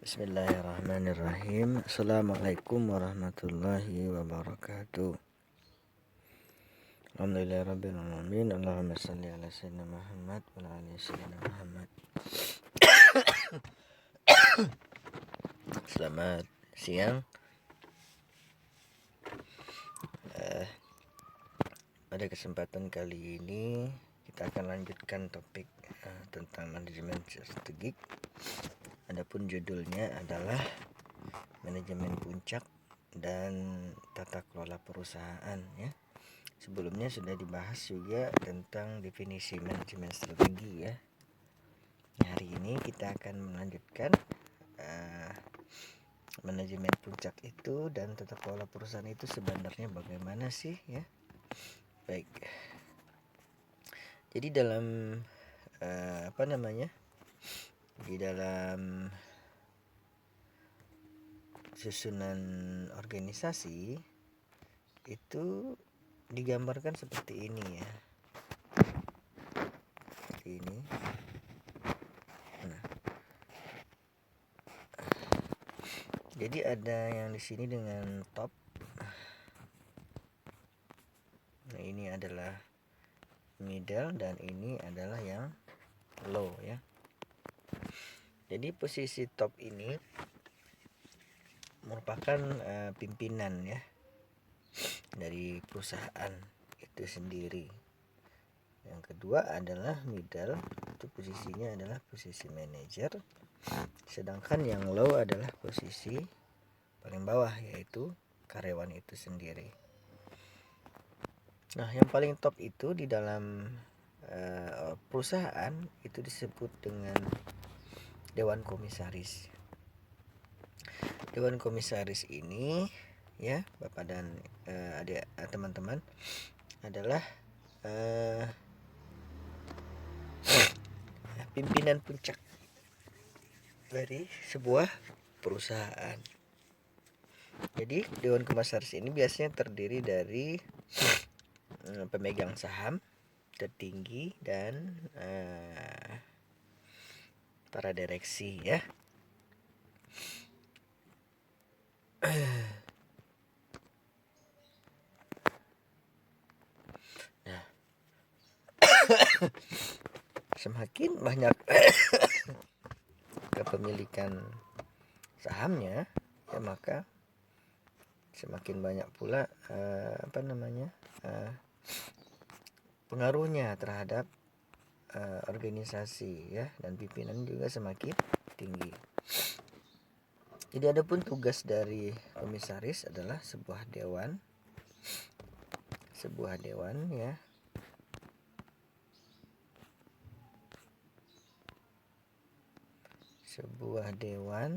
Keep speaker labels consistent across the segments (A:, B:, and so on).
A: Bismillahirrahmanirrahim. Assalamualaikum warahmatullahi wabarakatuh. Alhamdulillahirabbil alamin. Allahumma shalli ala sayyidina Muhammad wa ala ali sayyidina Muhammad. Selamat siang. Pada kesempatan kali ini kita akan lanjutkan topik tentang manajemen strategik. Adapun judulnya adalah manajemen puncak dan tata kelola perusahaan ya. Sebelumnya sudah dibahas juga tentang definisi manajemen strategi ya. Hari ini kita akan melanjutkan manajemen puncak itu dan tata kelola perusahaan itu sebenarnya bagaimana sih ya. Baik. Jadi dalam di dalam susunan organisasi itu digambarkan seperti ini ya. Seperti ini. Jadi ada yang di sini dengan top. Nah, ini adalah middle dan ini adalah yang low ya. Jadi posisi top ini merupakan pimpinan ya dari perusahaan itu sendiri. Yang kedua adalah middle, itu posisinya adalah posisi manager. Sedangkan yang low adalah posisi paling bawah, yaitu karyawan itu sendiri. Nah, yang paling top itu di dalam perusahaan itu disebut dengan Dewan Komisaris. Dewan Komisaris ini ya, Bapak dan adik teman-teman adalah pimpinan puncak dari sebuah perusahaan. Jadi Dewan Komisaris ini biasanya terdiri dari pemegang saham tertinggi dan para direksi ya. Nah, semakin banyak kepemilikan sahamnya ya, maka semakin banyak pula pengaruhnya terhadap organisasi ya, dan pimpinan juga semakin tinggi. Jadi adapun tugas dari komisaris adalah sebuah dewan ya. Sebuah dewan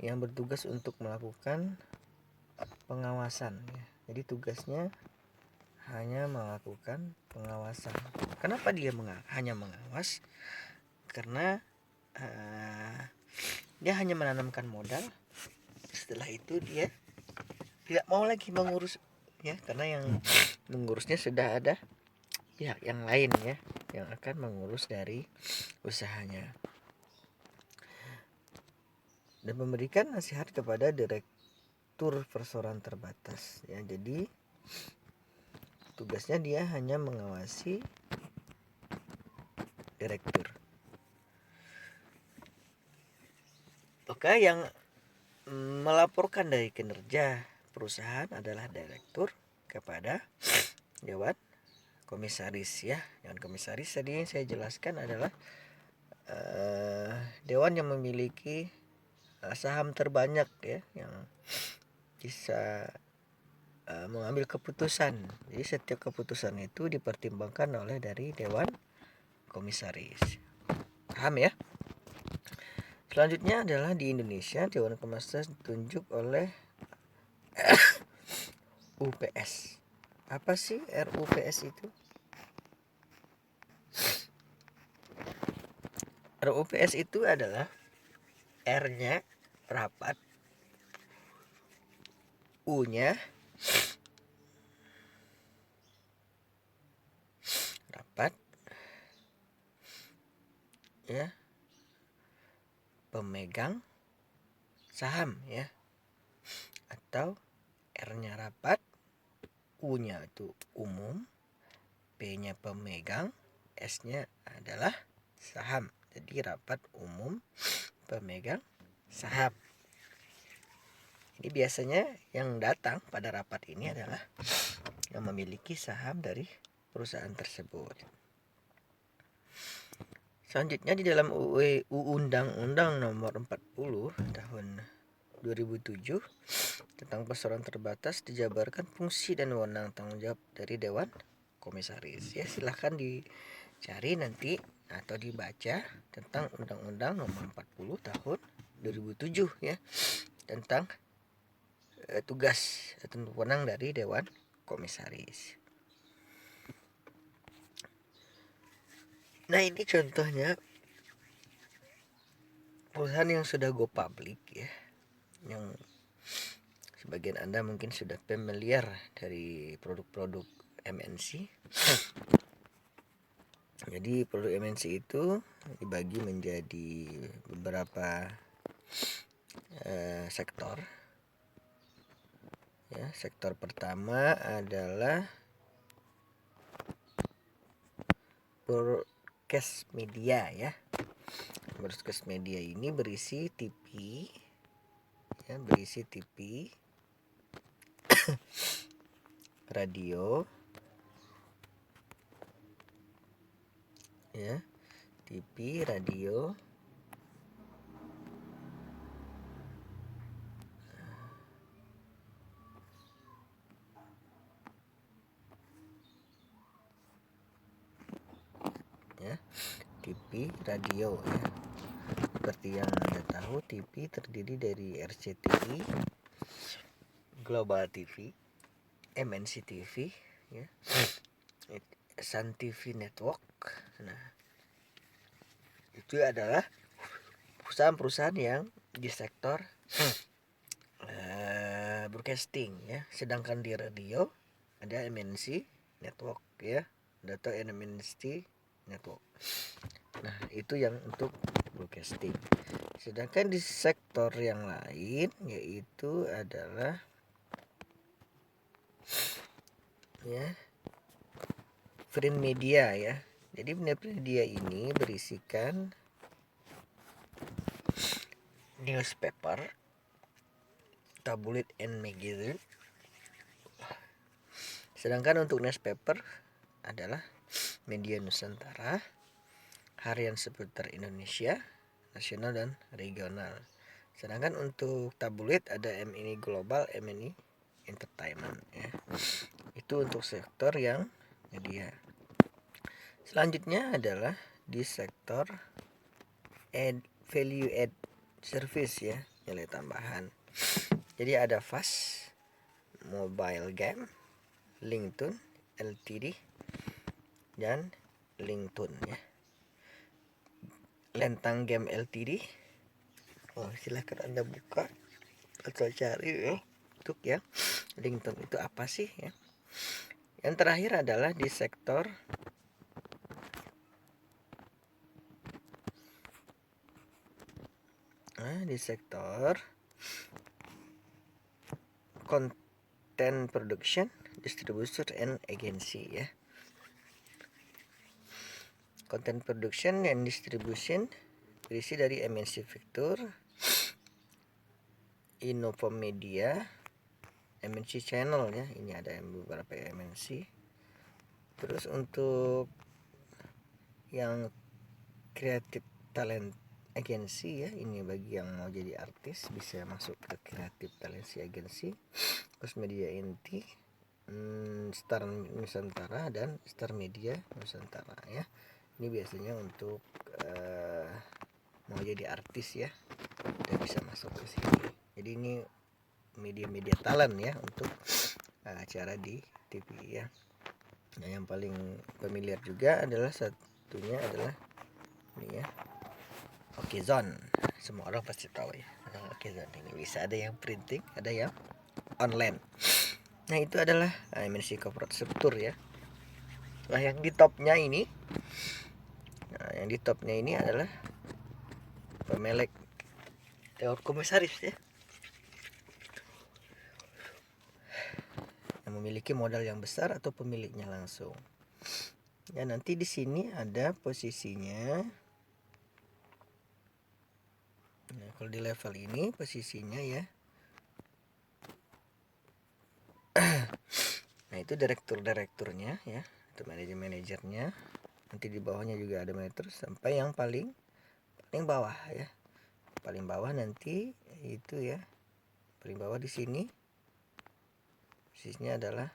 A: yang bertugas untuk melakukan pengawasan ya. Jadi tugasnya hanya melakukan pengawasan. Kenapa dia hanya mengawas? Karena dia hanya menanamkan modal. Setelah itu dia tidak mau lagi mengurus ya, karena yang mengurusnya sudah ada pihak yang lain ya, yang akan mengurus dari usahanya. Dan memberikan nasihat kepada direktur perseroan terbatas ya. Jadi tugasnya dia hanya mengawasi direktur. Maka yang melaporkan dari kinerja perusahaan adalah direktur kepada Dewan Komisaris ya. Dewan Komisaris tadi yang saya jelaskan adalah dewan yang memiliki saham terbanyak ya, yang bisa mengambil keputusan. Jadi setiap keputusan itu dipertimbangkan oleh dari Dewan Komisaris. Paham ya? Selanjutnya adalah di Indonesia Dewan Komisaris ditunjuk oleh RUPS. Apa sih RUPS itu? RUPS itu adalah R-nya rapat, U-nya rapat ya, pemegang saham ya, atau R-nya rapat, U-nya itu umum, P-nya pemegang, S-nya adalah saham. Jadi rapat umum pemegang saham. Ini biasanya yang datang pada rapat ini adalah yang memiliki saham dari perusahaan tersebut. Selanjutnya di dalam Undang-Undang Nomor 40 Tahun 2007 tentang perseroan terbatas dijabarkan fungsi dan wewenang tanggung jawab dari Dewan Komisaris. Ya, silahkan dicari nanti atau dibaca tentang Undang-Undang Nomor 40 Tahun 2007 ya, tentang tugas atau wewenang dari Dewan Komisaris. Nah, ini contohnya perusahaan yang sudah go public ya, yang sebagian Anda mungkin sudah familiar dari produk-produk MNC. Jadi produk MNC itu dibagi menjadi beberapa sektor. Ya, sektor pertama adalah broadcast media ya. Broadcast media ini berisi TV, ya, radio, ya, TV, radio, ya, TV, radio ya. Seperti yang Anda tahu, TV terdiri dari RCTI, Global TV, MNC TV, ya, Sun TV Network. Nah, itu adalah perusahaan-perusahaan yang di sektor broadcasting ya. Sedangkan di radio ada MNC Network ya, atau MNC Network. Nah, itu yang untuk broadcasting. Sedangkan di sektor yang lain yaitu adalah ya print media ya. Jadi print media ini berisikan newspaper, tabloid and magazine. Sedangkan untuk newspaper adalah Media Nusantara, harian seputar Indonesia, nasional dan regional. Sedangkan untuk tabloid ada MNI Global, MNI Entertainment ya. Itu untuk sektor yang media. Selanjutnya adalah di sektor value add service ya, nilai tambahan. Jadi ada FAS, Mobile Game, Linktone Ltd, dan Linktone ya. Lentang Game Ltd. Silahkan Anda buka atau cari ya, untuk ya Linktone itu apa sih ya. Yang terakhir adalah di sektor content production, distribution and agency ya. Content production and distribution berisi dari MNC Victor, Innoform Media, MNC Channel ya. Ini ada beberapa MNC. Terus untuk yang Creative Talent Agency ya, ini bagi yang mau jadi artis bisa masuk ke Creative Talent Agency. Terus Media Inti, Star Nusantara dan Star Media Nusantara ya. Ini biasanya untuk mau jadi artis ya, udah bisa masuk ke sini. Jadi ini media-media talent ya untuk acara di TV ya. Nah, yang paling familiar juga adalah satunya adalah ini ya, Okezone. Semua orang pasti tahu ya. Okezone ini bisa ada yang printing, ada yang online. Nah, itu adalah MNC corporate struktur ya. Nah, yang di topnya ini adalah pemilik dewan komisaris ya, yang memiliki modal yang besar atau pemiliknya langsung. Ya, nanti di sini ada posisinya. Nah, kalau di level ini posisinya ya. Nah, itu direkturnya ya, itu manajernya. Nanti di bawahnya juga ada manajer sampai yang paling bawah ya. Paling bawah nanti itu ya. Paling bawah di sini posisinya adalah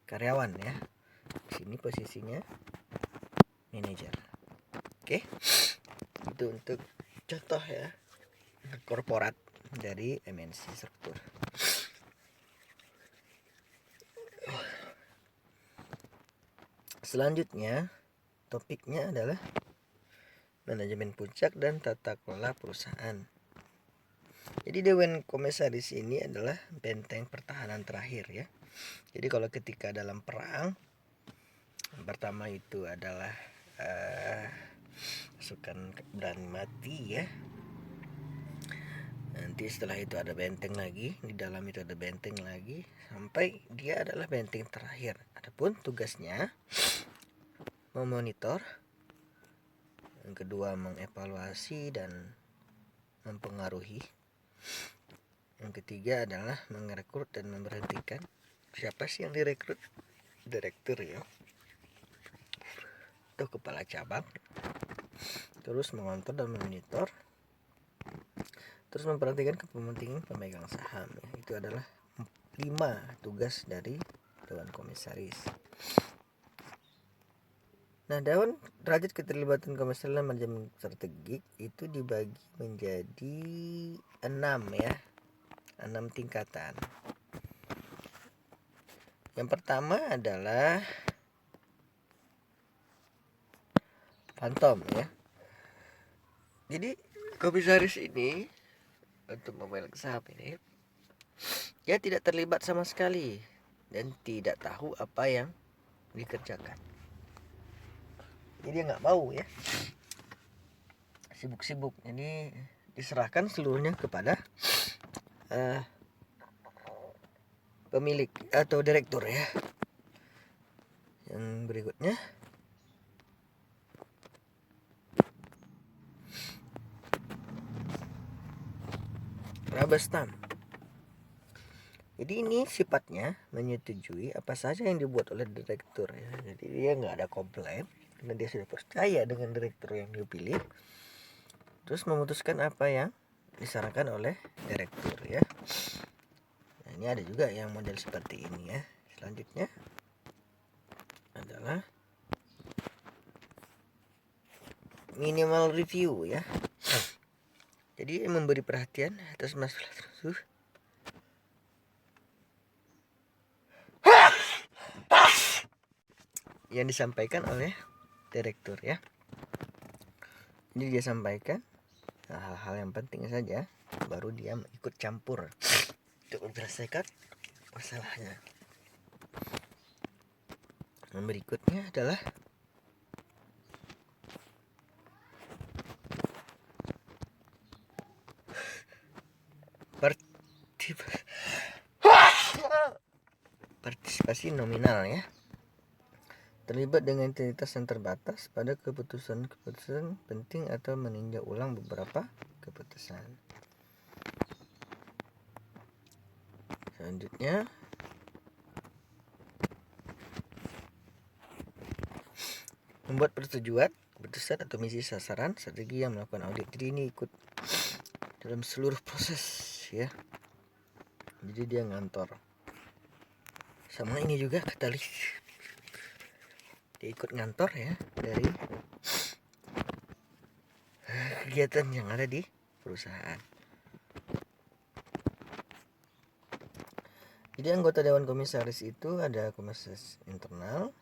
A: karyawan ya. Di sini posisinya manajer. Oke. Itu untuk contoh ya korporat dari MNC struktur. Selanjutnya topiknya adalah manajemen puncak dan tata kelola perusahaan. Jadi dewan komisaris ini adalah benteng pertahanan terakhir ya. Jadi kalau ketika dalam perang, yang pertama itu adalah pasukan berani mati ya. Nanti setelah itu ada benteng lagi, di dalam itu ada benteng lagi, sampai dia adalah benteng terakhir. Adapun tugasnya memonitor, yang kedua mengevaluasi dan mempengaruhi, yang ketiga adalah merekrut dan memberhentikan. Siapa sih yang direkrut? Direktur ya, atau kepala cabang. Terus mengontrol dan memonitor, terus memperhatikan kepentingan pemegang saham ya. Itu adalah 5 tugas dari dewan komisaris. Nah, dewan derajat keterlibatan komisaris dalam manajemen strategik itu dibagi menjadi 6 ya. 6 tingkatan. Yang pertama adalah Phantom ya. Jadi komisaris ini untuk memegang saham ini dia tidak terlibat sama sekali dan tidak tahu apa yang dikerjakan. Jadi dia nggak mau ya, sibuk-sibuk. Jadi diserahkan seluruhnya kepada pemilik atau direktur ya. Yang berikutnya rubber stamp. Jadi ini sifatnya menyetujui apa saja yang dibuat oleh direktur ya. Jadi dia nggak ada komplain karena dia sudah percaya dengan direktur yang dipilih. Terus memutuskan apa yang disarankan oleh direktur ya. Nah, ini ada juga yang model seperti ini ya. Selanjutnya adalah minimal review ya. Jadi memberi perhatian atas masalah tersebut yang disampaikan oleh direktur ya. Jadi dia sampaikan hal-hal yang penting saja, baru dia ikut campur untuk menyelesaikan masalahnya. Yang berikutnya adalah partisipasi nominal ya. Terlibat dengan identitas yang terbatas pada keputusan penting atau meninjau ulang beberapa keputusan. Selanjutnya membuat persetujuan, keputusan atau misi sasaran, strategi yang melakukan audit. Jadi ini ikut dalam seluruh proses ya. Jadi dia ngantor. Sama ini juga katalis. Dia ikut ngantor ya dari kegiatan yang ada di perusahaan. Jadi anggota dewan komisaris itu ada komisaris internal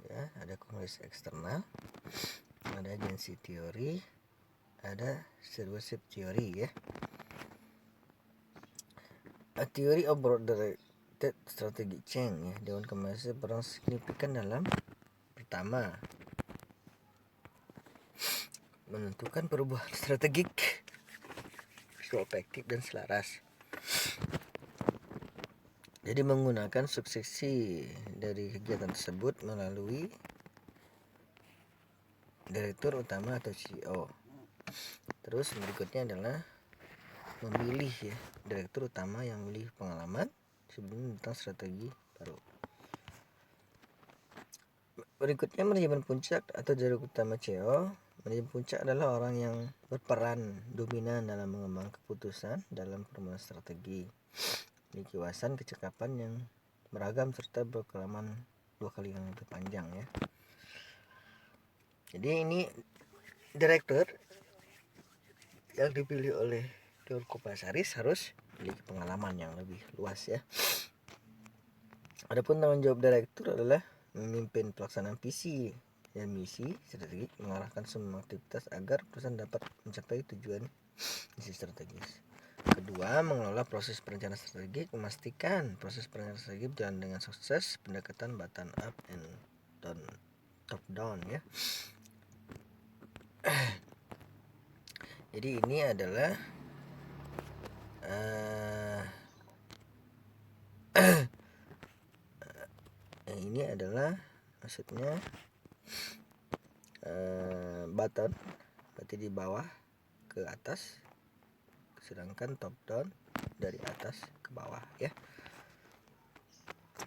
A: ya, ada komisaris eksternal, ada agensi teori, ada stewardship teori ya. A theory of broad directed strategic change ya. Dewan komisaris berperan signifikan dalam pertama menentukan perubahan strategik efektif dan selaras. Jadi menggunakan suksesi dari kegiatan tersebut melalui direktur utama atau CEO. Terus berikutnya adalah memilih ya direktur utama yang memilih pengalaman sebelum tentang strategi baru. Berikutnya manajemen puncak atau direktur utama CEO. Manajemen puncak adalah orang yang berperan dominan dalam mengembang keputusan dalam perumusan strategi, memiliki wawasan kecakapan yang beragam serta berpengalaman 2 kali yang lebih panjang ya. Jadi ini direktur yang dipilih oleh Dewan Komisaris harus memiliki pengalaman yang lebih luas ya. Adapun tanggung jawab direktur adalah memimpin pelaksanaan visi dan misi strategik, mengarahkan semua aktivitas agar perusahaan dapat mencapai tujuan misi strategis. Kedua, mengelola proses perencanaan strategik, memastikan proses perencanaan strategik berjalan dengan sukses, pendekatan bottom up and top down ya. Jadi ini adalah ini adalah maksudnya button berarti di bawah ke atas, sedangkan top down dari atas ke bawah ya.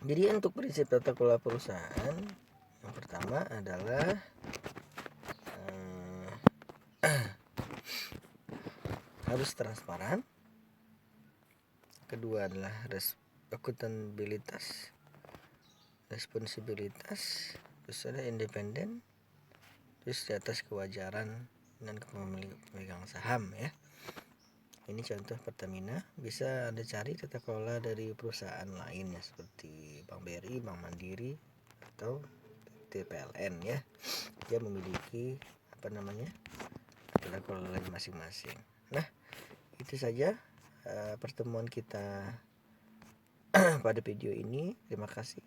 A: Jadi untuk prinsip tata kelola perusahaan yang pertama adalah harus transparan. Kedua adalah akuntabilitas, responsibilitas, terus ada independen, terus di atas kewajaran dan pemegang saham ya. Ini contoh Pertamina, bisa Anda cari tata kelola dari perusahaan lainnya seperti Bank BRI, Bank Mandiri atau TPLN ya. Dia memiliki tata kelola masing-masing. Nah, itu saja pertemuan kita pada video ini. Terima kasih.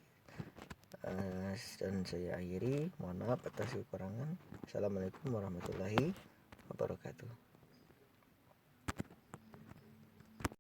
A: Dan saya akhiri, mohon maaf atas kekurangan. Assalamualaikum warahmatullahi wabarakatuh.